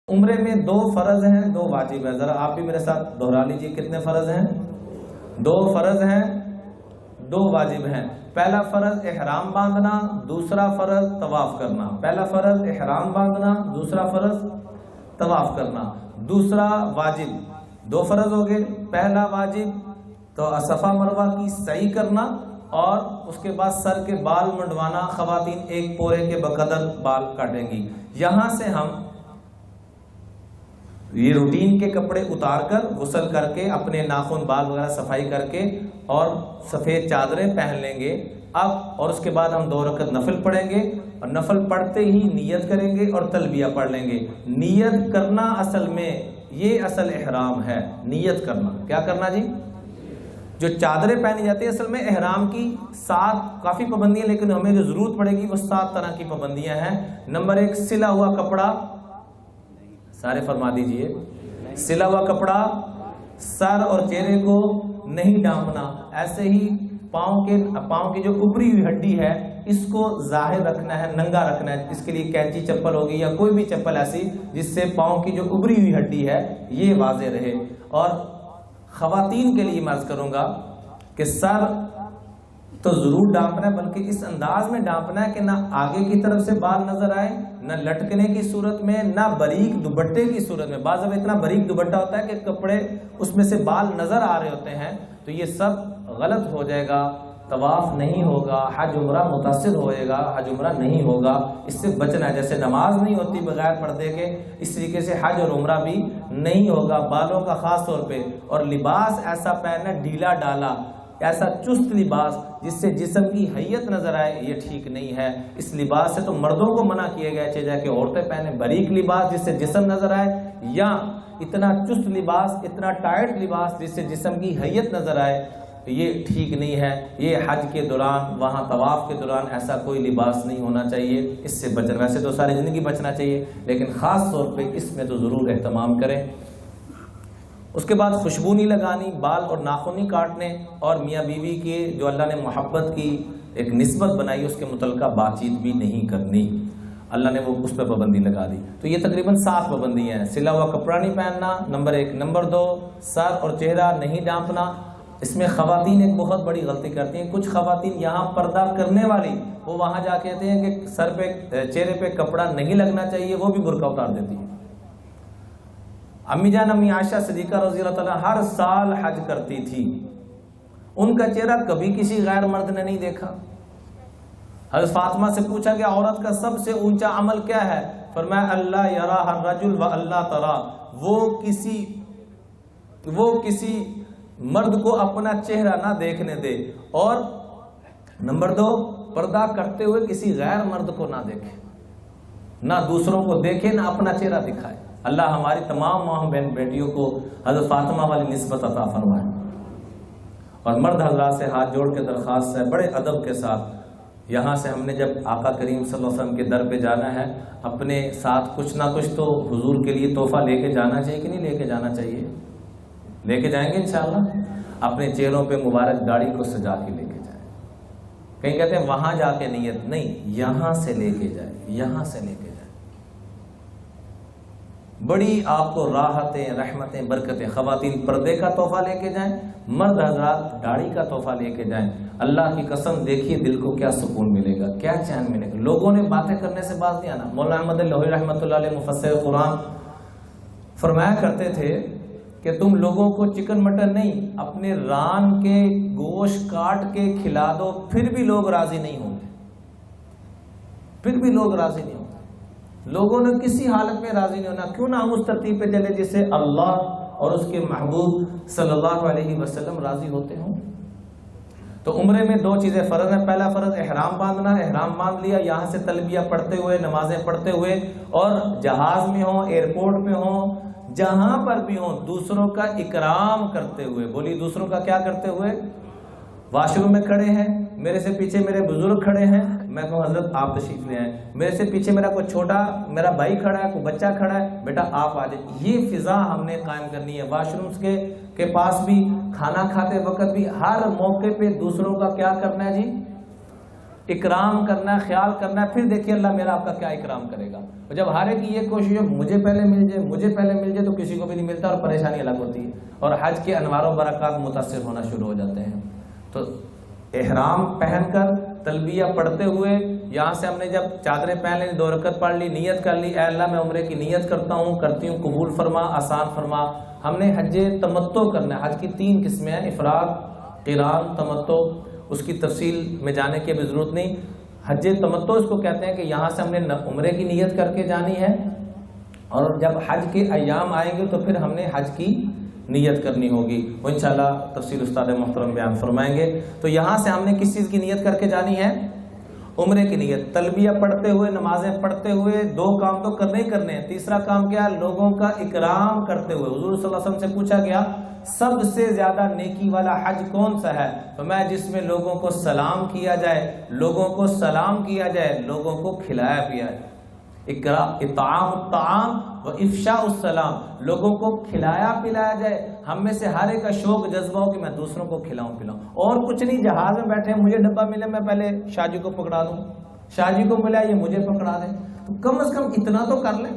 عمرے میں 2 فرض ہیں 2 واجب ہیں. ذرا آپ بھی میرے ساتھ دہرا لیجئے کتنے فرض ہیں؟ 2 فرض ہیں 2 واجب ہیں. پہلا فرض احرام باندھنا، دوسرا فرض طواف کرنا. پہلا فرض احرام باندھنا، دوسرا فرض طواف کرنا. دوسرا واجب 2 فرض ہو گئے. پہلا واجب تو صفا مروہ کی سعی کرنا اور اس کے بعد سر کے بال منڈوانا. خواتین 1 پورے کے بقدر بال کاٹیں گی. یہاں سے ہم یہ روٹین کے کپڑے اتار کر غسل کر کے اپنے ناخن بال وغیرہ صفائی کر کے اور سفید چادریں پہن لیں گے اب. اور اس کے بعد ہم 2 رکعت نفل پڑھیں گے اور نفل پڑھتے ہی نیت کریں گے اور تلبیہ پڑھ لیں گے. نیت کرنا اصل میں یہ اصل احرام ہے. نیت کرنا کیا کرنا جی؟ جو چادریں پہنی جاتی ہیں اصل میں احرام کی 7 کافی پابندیاں، لیکن ہمیں جو ضرورت پڑے گی وہ 7 طرح کی پابندیاں ہیں. نمبر 1 سلا ہوا کپڑا. سارے فرما دیجئے. سلا ہوا کپڑا. سر اور چہرے کو نہیں ڈھانپنا. ایسے ہی پاؤں کی جو اوپری ہوئی ہڈی ہے اس کو ظاہر رکھنا ہے، ننگا رکھنا ہے. اس کے لیے کینچی چپل ہوگی یا کوئی بھی چپل ایسی جس سے پاؤں کی جو اوپری ہوئی ہڈی ہے یہ واضح رہے. اور خواتین کے لیے میں عرض کروں گا کہ سر تو ضرور ڈانپنا ہے، بلکہ اس انداز میں ڈانپنا ہے کہ نہ آگے کی طرف سے بال نظر آئے، نہ لٹکنے کی صورت میں، نہ باریک دوپٹے کی صورت میں. بعض اب اتنا باریک دوپٹہ ہوتا ہے کہ کپڑے اس میں سے بال نظر آ رہے ہوتے ہیں، تو یہ سب غلط ہو جائے گا. طواف نہیں ہوگا، حج عمرہ متاثر ہوئے گا، حج عمرہ نہیں ہوگا. اس سے بچنا ہے. جیسے نماز نہیں ہوتی بغیر پردے کے، اس طریقے سے حج اور عمرہ بھی نہیں ہوگا. بالوں کا خاص طور پہ. اور لباس ایسا پہننا ڈھیلا ڈالا، ایسا چست لباس جس سے جسم کی حیت نظر آئے، یہ ٹھیک نہیں ہے. اس لباس سے تو مردوں کو منع کیا گیا ہے کہ عورتیں پہنیں باریک لباس جس سے جسم نظر آئے، یا اتنا چست لباس، اتنا ٹائٹ لباس جس سے جسم کی حیت نظر آئے، یہ ٹھیک نہیں ہے. یہ حج کے دوران، وہاں طواف کے دوران ایسا کوئی لباس نہیں ہونا چاہیے. اس سے بچنا، ویسے تو ساری زندگی بچنا چاہیے لیکن خاص طور پہ اس میں تو ضرور اہتمام کریں. اس کے بعد خوشبو نہیں لگانی، بال اور ناخن نہیں کاٹنے، اور میاں بیوی کے جو اللہ نے محبت کی ایک نسبت بنائی اس کے متعلقہ بات چیت بھی نہیں کرنی. اللہ نے وہ اس پہ پابندی لگا دی. تو یہ تقریباً 7 پابندیاں ہیں. سلا ہوا کپڑا نہیں پہننا نمبر 1. نمبر 2 سر اور چہرہ نہیں ڈھانپنا. اس میں خواتین ایک بہت بڑی غلطی کرتی ہیں. کچھ خواتین یہاں پردہ کرنے والی وہ وہاں جا کے کہتے ہیں کہ سر پہ چہرے پہ کپڑا نہیں لگنا چاہیے، وہ بھی برقع اتار دیتی ہیں. امی جان امی عائشہ صدیقہ رضی اللہ تعالیٰ ہر سال حج کرتی تھی، ان کا چہرہ کبھی کسی غیر مرد نے نہیں دیکھا. حضرت فاطمہ سے پوچھا کہ عورت کا سب سے اونچا عمل کیا ہے؟ فرمایا اللہ یراہ الرجل و اللہ ترا، وہ کسی مرد کو اپنا چہرہ نہ دیکھنے دے. اور نمبر 2 پردہ کرتے ہوئے کسی غیر مرد کو نہ دیکھے، نہ دوسروں کو دیکھے، نہ اپنا چہرہ دکھائے. اللہ ہماری تمام ماں بہن بیٹیوں کو حضرت فاطمہ والی نسبت عطا فرمائے. اور مرد حضرات سے ہاتھ جوڑ کے درخواست ہے بڑے ادب کے ساتھ، یہاں سے ہم نے جب آقا کریم صلی اللہ علیہ وسلم کے در پہ جانا ہے، اپنے ساتھ کچھ نہ کچھ تو حضور کے لیے تحفہ لے کے جانا چاہیے کہ نہیں لے کے جانا چاہیے؟ لے کے جائیں گے انشاءاللہ. اپنے چہروں پہ مبارک داڑھی کو سجا کے لے کے جائیں. کہیں کہتے ہیں وہاں جا کے نیت نہیں، یہاں سے لے کے جائیں، یہاں سے لے کے جائیں. بڑی آپ کو راحتیں، رحمتیں، برکتیں. خواتین پردے کا تحفہ لے کے جائیں، مرد حضرات داڑھی کا تحفہ لے کے جائیں. اللہ کی قسم دیکھیے دل کو کیا سکون ملے گا، کیا چین ملے گا. لوگوں نے باتیں کرنے سے باز نہیں آنا. مولانا احمد لاہوری رحمۃ اللہ علیہ مفسر قرآن فرمایا کرتے تھے کہ تم لوگوں کو چکن مٹن نہیں، اپنے ران کے گوشت کاٹ کے کھلا دو، پھر بھی لوگ راضی نہیں ہوں گے. پھر بھی لوگ راضی نہیں ہوں گے. لوگوں نے کسی حالت میں راضی نہیں ہونا. کیوں نہ ہم اس ترتیب پہ چلے جس سے اللہ اور اس کے محبوب صلی اللہ علیہ وسلم راضی ہوتے ہوں. تو عمرے میں 2 چیزیں فرض ہیں. پہلا فرض احرام باندھنا، احرام باندھ لیا، یہاں سے تلبیہ پڑھتے ہوئے، نمازیں پڑھتے ہوئے، اور جہاز میں ہوں، ایئرپورٹ میں ہوں، جہاں پر بھی ہوں، دوسروں کا اکرام کرتے ہوئے. بولی دوسروں کا کیا کرتے ہوئے؟ واش روم میں کھڑے ہیں، میرے سے پیچھے میرے بزرگ کھڑے ہیں، میں کہوں حضرت آپ تشریف لے آئیں. میرے سے پیچھے میرا کوئی چھوٹا میرا بھائی کھڑا ہے، کوئی بچہ کھڑا ہے، بیٹا آپ آ جائیں. یہ فضا ہم نے قائم کرنی ہے. واش رومز کے پاس بھی، کھانا کھاتے وقت بھی، ہر موقع پہ دوسروں کا کیا کرنا ہے جی؟ اکرام کرنا ہے، خیال کرنا ہے، پھر دیکھیے اللہ میرا آپ کا کیا اکرام کرے گا۔ اور جب ہر ایک کی یہ کوشش ہے مجھے پہلے مل جائے، مجھے پہلے مل جائے، تو کسی کو بھی نہیں ملتا اور پریشانی الگ ہوتی ہے، اور حج کے انوار و برکات متاثر ہونا شروع ہو جاتے ہیں۔ تو احرام پہن کر تلبیہ پڑھتے ہوئے یہاں سے ہم نے جب چادریں پہن لی، 2 رکعت پڑھ لی، نیت کر لی، اے اللہ میں عمرے کی نیت کرتا ہوں، کرتی ہوں، قبول فرما، آسان فرما۔ ہم نے حج تمتع کرنا ہے۔ حج کی 3 قسمیں ہیں، افراد، قران، تمتع۔ اس کی تفصیل میں جانے کی ابھی ضرورت نہیں۔ حج تمتع اس کو کہتے ہیں کہ یہاں سے ہم نے عمرے کی نیت کر کے جانی ہے، اور جب حج کے ایام آئیں گے تو پھر ہم نے حج کی نیت کرنی ہوگی، وہ انشاءاللہ تفصیل استاد محترم بیان فرمائیں گے۔ تو یہاں سے ہم نے کس چیز کی نیت کر کے جانی ہے؟ عمرے کی نیت۔ تلبیہ پڑھتے ہوئے، نمازیں پڑھتے ہوئے 2 کام تو کرنے ہی کرنے ہیں۔ تیسرا کام کیا؟ لوگوں کا اکرام کرتے ہوئے۔ حضور صلی اللہ علیہ وسلم سے پوچھا گیا سب سے زیادہ نیکی والا حج کون سا ہے؟ فرمایا جس میں لوگوں کو سلام کیا جائے، لوگوں کو سلام کیا جائے، لوگوں کو کھلایا پیا جائے۔ اطعام الطعام و افشاء السلام، لوگوں کو کھلایا پلایا جائے۔ ہم میں سے ہر ایک کا شوق جذبہ ہو کہ میں دوسروں کو کھلاؤں پلاؤں، اور کچھ نہیں۔ جہاز میں بیٹھے مجھے ڈبہ ملے، میں پہلے شاہ جی کو پکڑا دوں، شاہ جی کو ملا یہ مجھے پکڑا دیں، تو کم از کم اتنا تو کر لیں۔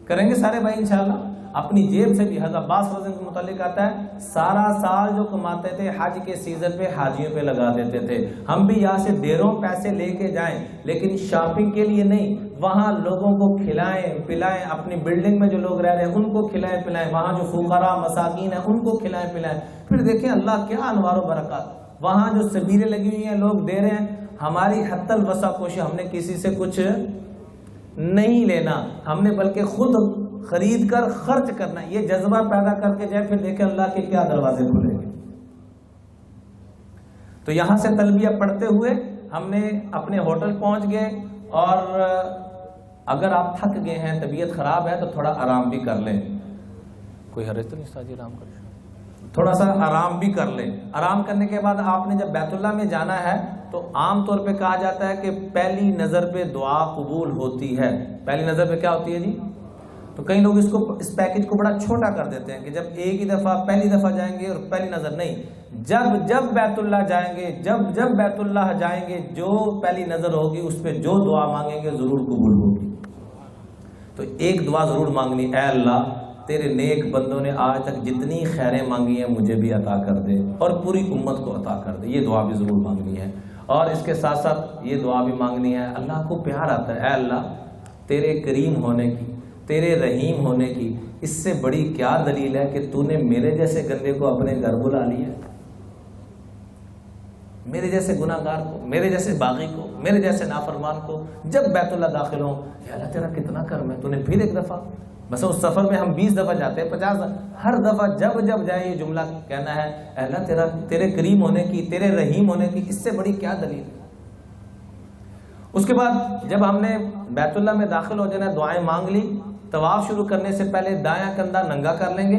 کریں گے سارے بھائی انشاءاللہ؟ اپنی جیب سے بھی حضرت عباس رضی اللہ عنہ کے متعلق آتا ہے سارا سال جو کماتے تھے حج کے سیزن پہ حاجیوں پہ لگا دیتے تھے۔ ہم بھی یہاں سے ڈھیروں پیسے لے کے جائیں لیکن شاپنگ کے لیے نہیں، وہاں لوگوں کو کھلائیں پلائیں، اپنی بلڈنگ میں جو لوگ رہ رہے ہیں ان کو کھلائیں پلائیں، وہاں جو فقراء مساکین ہیں ان کو کھلائیں پلائیں، پھر دیکھیں اللہ کیا انوار و برکات۔ وہاں جو سبیلیں لگی ہوئی ہیں لوگ دے رہے ہیں، ہماری حت الوسع کوشش، ہم نے کسی سے کچھ نہیں لینا، ہم نے بلکہ خود خرید کر خرچ کرنا ہے۔ یہ جذبہ پیدا کر کے جائے، پھر دیکھیں اللہ کے کیا دروازے کھلیں گے۔ تو یہاں سے تلبیہ پڑھتے ہوئے ہم نے اپنے ہوٹل پہنچ گئے، اور اگر آپ تھک گئے ہیں، طبیعت خراب ہے تو تھوڑا آرام بھی کر لیں۔ کوئی حرج تو نہیں استاد جی؟ آرام کر تھوڑا سا آرام بھی کر لیں۔ آرام کرنے کے بعد آپ نے جب بیت اللہ میں جانا ہے تو عام طور پہ کہا جاتا ہے کہ پہلی نظر پہ دعا قبول ہوتی ہے۔ پہلی نظر پہ کیا ہوتی ہے جی؟ تو کئی لوگ اس پیکج کو بڑا چھوٹا کر دیتے ہیں کہ جب ایک ہی دفعہ پہلی دفعہ جائیں گے اور پہلی نظر نہیں، جب بیت اللہ جائیں گے، جب بیت اللہ جائیں گے، جو پہلی نظر ہوگی اس پہ جو دعا مانگیں گے ضرور قبول ہوگی۔ تو ایک دعا ضرور مانگنی، اے اللہ تیرے نیک بندوں نے آج تک جتنی خیریں مانگی ہیں مجھے بھی عطا کر دے اور پوری امت کو عطا کر دے۔ یہ دعا بھی ضرور مانگنی ہے، اور اس کے ساتھ ساتھ یہ دعا بھی مانگنی ہے، اللہ کو پیار آتا ہے، اے اللہ تیرے کریم ہونے کی، تیرے رحیم ہونے کی اس سے بڑی کیا دلیل ہے کہ تو نے میرے جیسے گندے کو اپنے گھر بلا لیا، میرے جیسے گناہ گار کو، میرے جیسے باغی کو، میرے جیسے نافرمان کو جب بیت اللہ داخل ہوں، یا اللہ تیرا کتنا کرم ہے، تو نے پھر ایک دفعہ، بس اس سفر میں ہم 20 دفعہ جاتے ہیں، 50 دفعہ، ہر دفعہ جب جائے یہ جملہ کہنا ہے، اے اللہ تیرے کریم ہونے کی، تیرے رحیم ہونے کی اس سے بڑی کیا دلیل ہے۔ اس کے بعد جب ہم نے بیت اللہ میں داخل ہو جانا، دعائیں مانگ لی، طواف شروع کرنے سے پہلے دایاں کندھا ننگا کر لیں گے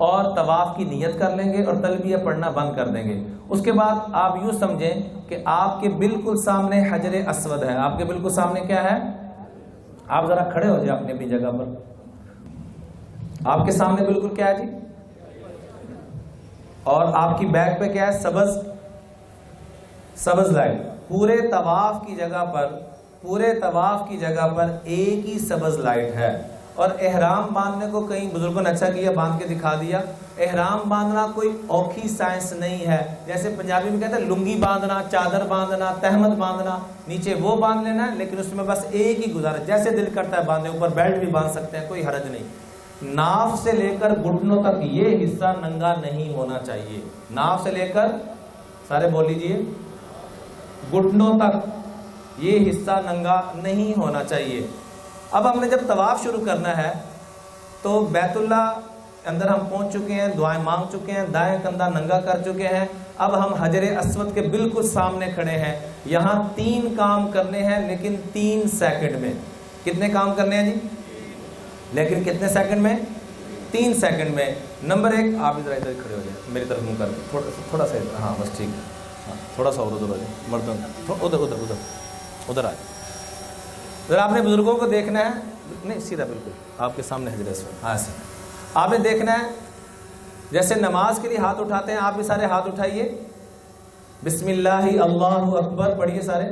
اور طواف کی نیت کر لیں گے اور تلبیہ پڑھنا بند کر دیں گے۔ اس کے بعد آپ یوں سمجھیں کہ آپ کے بالکل سامنے حجر اسود ہے۔ آپ کے بالکل سامنے کیا ہے؟ آپ ذرا کھڑے ہو جائیں اپنی جگہ پر، آپ کے سامنے بالکل کیا ہے جی؟ اور آپ کی بیک پہ کیا ہے؟ سبز لائٹ۔ پورے طواف کی جگہ پر ایک ہی سبز لائٹ ہے، اور احرام باندھنے کو کئی بزرگوں نے اچھا کیا، باندھ کے دکھا دیا۔ احرام باندھنا کوئی اوکھی سائنس نہیں ہے، جیسے پنجابی میں کہتے ہیں لنگی باندھنا، چادر باندھنا، تہمت باندھنا، نیچے وہ باندھ لینا ہے، لیکن اس میں بس ایک ہی گزارا، جیسے دل کرتا ہے باندھے، اوپر بیلٹ بھی باندھ سکتے ہیں، کوئی حرج نہیں۔ ناف سے لے کر گھٹنوں تک یہ حصہ ننگا نہیں ہونا چاہیے۔ ناف سے لے کر، سارے بول لیجئے، گھٹنوں تک یہ حصہ ننگا نہیں ہونا چاہیے۔ اب ہم نے جب طواف شروع کرنا ہے تو بیت اللہ اندر ہم پہنچ چکے ہیں، دعائیں مانگ چکے ہیں، دائیں کندھا ننگا کر چکے ہیں، اب ہم حجر اسود کے بالکل سامنے کھڑے ہیں۔ یہاں 3 کام کرنے ہیں لیکن 3 سیکنڈ میں۔ کتنے کام کرنے ہیں جی؟ لیکن کتنے سیکنڈ میں؟ 3 سیکنڈ میں۔ نمبر 1، آپ ادھر کھڑے ہو جائیں، میری طرف منہ کر کے تھوڑا سا، ہاں بس ٹھیک ہے، ہاں تھوڑا سا اور ادھر ہو جائے، مردوں ادھر آئے۔ ذرا آپ نے بزرگوں کو دیکھنا ہے، نہیں سیدھا بالکل آپ کے سامنے حجر اسود، ہاں سے آپ نے دیکھنا ہے، جیسے نماز کے لیے ہاتھ اٹھاتے ہیں آپ بھی سارے ہاتھ اٹھائیے، بسم اللہ اللہ اکبر پڑھیے سارے،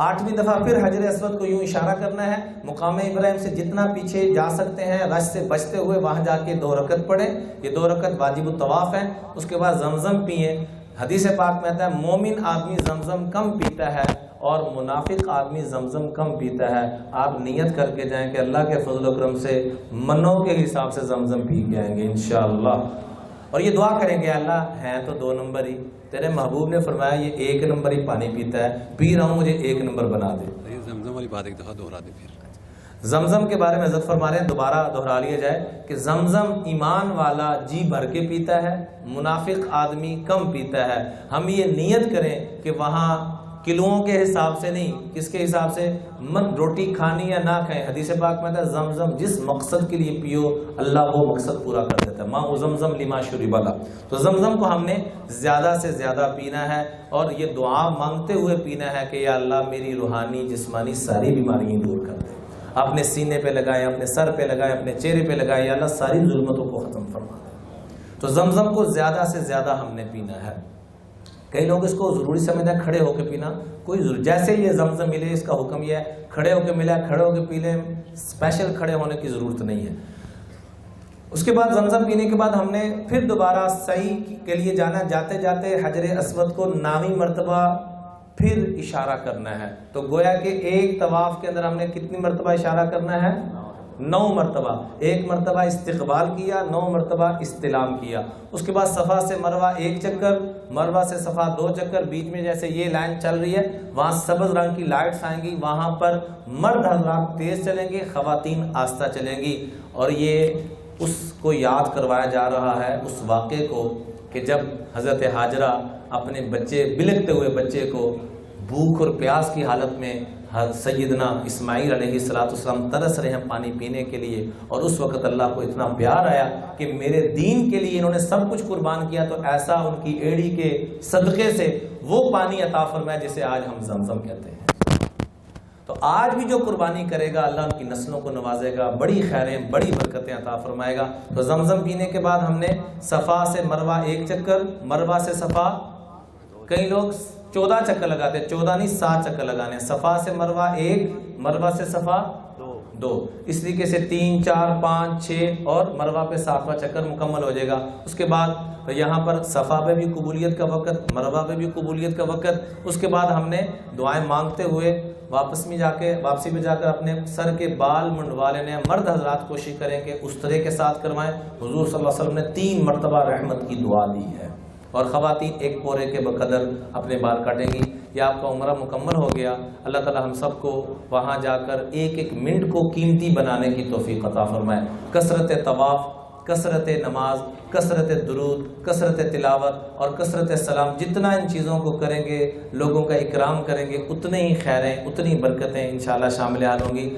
8ویں دفعہ پھر حجر اسود کو یوں اشارہ کرنا ہے، مقام ابراہیم سے جتنا پیچھے جا سکتے ہیں رش سے بچتے ہوئے وہاں جا کے 2 رکعت پڑھیں، یہ 2 رکعت واجب الطواف ہیں۔ اس کے بعد زمزم پئیں۔ حدیث پاک میں آتا ہے مومن آدمی زمزم کم پیتا ہے اور منافق آدمی زمزم کم پیتا ہے۔ آپ نیت کر کے جائیں کہ اللہ کے فضل و کرم سے منوں کے حساب سے زمزم پی کے آئیں گے انشاءاللہ، اور یہ دعا کریں گے اللہ ہیں تو 2 نمبر ہی، تیرے محبوب نے فرمایا یہ 1 نمبر ہی پانی پیتا ہے، پی رہا ہوں مجھے 1 نمبر بنا دے۔ زمزم والی بات ایک دفعہ دہرا دے پھر۔ زمزم کے بارے میں حضرت فرما رہے ہیں، دوبارہ دہرا لیا جائے کہ زمزم ایمان والا جی بھر کے پیتا ہے، منافق آدمی کم پیتا ہے۔ ہم یہ نیت کریں کہ وہاں کلوؤں کے حساب سے نہیں، کس کے حساب سے؟ من روٹی کھانی یا نہ کھائیں، حدیث پاک میں ہے زمزم جس مقصد کے لیے پیو اللہ وہ مقصد پورا کر دیتا ہے، ماء زمزم لما شرب لہ۔ تو زمزم کو ہم نے زیادہ سے زیادہ پینا ہے اور یہ دعا مانگتے ہوئے پینا ہے کہ یا اللہ میری روحانی جسمانی ساری بیماریاں دور کر دے، اپنے سینے پہ لگائیں، اپنے سر پہ لگائیں، اپنے چہرے پہ لگائیں، یا اللہ ساری ظلمتوں کو ختم فرما دے۔ تو زمزم کو زیادہ سے زیادہ ہم نے پینا ہے۔ کئی لوگ اس کو ضروری سمجھتے ہیں کھڑے ہو کے پینا، کوئی ضرور جیسے یہ زمزم ملے اس کا حکم یہ ہے کھڑے ہو کے ملا کھڑے ہو کے پی لیں، اسپیشل کھڑے ہونے کی ضرورت نہیں ہے۔ اس کے بعد زمزم پینے کے بعد ہم نے پھر دوبارہ سعی کے لیے جانا، جاتے جاتے حجر اسود کو 9ویں مرتبہ پھر اشارہ کرنا ہے۔ تو گویا کہ ایک طواف کے اندر ہم نے کتنی مرتبہ اشارہ کرنا ہے؟ 9 مرتبہ۔ 1 مرتبہ استقبال کیا، 9 مرتبہ استلام کیا۔ اس کے بعد صفا سے مروہ 1 چکر، مروہ سے صفا 2 چکر، بیچ میں جیسے یہ لائن چل رہی ہے وہاں سبز رنگ کی لائٹس آئیں گی، وہاں پر مرد حضرات تیز چلیں گے، خواتین آہستہ چلیں گی۔ اور یہ اس کو یاد کروایا جا رہا ہے اس واقعے کو کہ جب حضرت ہاجرہ اپنے بچے بلکتے ہوئے بچے کو بھوک اور پیاس کی حالت میں سیدنا اسماعیل علیہ السلام ترس رہے ہیں پانی پینے کے لیے، اور اس وقت اللہ کو اتنا پیار آیا کہ میرے دین کے لیے انہوں نے سب کچھ قربان کیا، تو ایسا ان کی ایڑی کے صدقے سے وہ پانی عطا فرمایا جسے آج ہم زمزم کہتے ہیں۔ تو آج بھی جو قربانی کرے گا اللہ ان کی نسلوں کو نوازے گا، بڑی خیریں بڑی برکتیں عطا فرمائے گا۔ تو زمزم پینے کے بعد ہم نے صفا سے مروہ 1 چکر، مروہ سے صفا، کئی لوگ 14 چکر لگاتے ہیں، 14 نہیں 7 چکر لگانے ہیں۔ صفا سے مروہ 1، مروہ سے صفا 2، اس طریقے سے 3 4 5 6 اور مروہ پہ 7واں چکر مکمل ہو جائے گا۔ اس کے بعد یہاں پر صفا پہ بھی قبولیت کا وقت، مروہ پہ بھی قبولیت کا وقت۔ اس کے بعد ہم نے دعائیں مانگتے ہوئے واپسی میں جا کر اپنے سر کے بال منڈوا لینے ہیں۔ مرد حضرات کوشش کریں کہ اس طرح کے ساتھ کروائیں۔ حضور صلی اللہ علیہ وسلم نے 3 مرتبہ رحمت کی دعا دی ہے، اور خواتین 1 پورے کے بقدر اپنے بال کاٹیں گی۔ یہ آپ کا عمرہ مکمل ہو گیا۔ اللہ تعالی ہم سب کو وہاں جا کر 1 منٹ کو قیمتی بنانے کی توفیق عطا فرمائے۔ کثرت طواف، کثرت نماز، کثرت درود، کثرت تلاوت اور کثرت سلام، جتنا ان چیزوں کو کریں گے، لوگوں کا اکرام کریں گے، اتنے ہی خیریں اتنی برکتیں انشاءاللہ شامل حال ہوں گی۔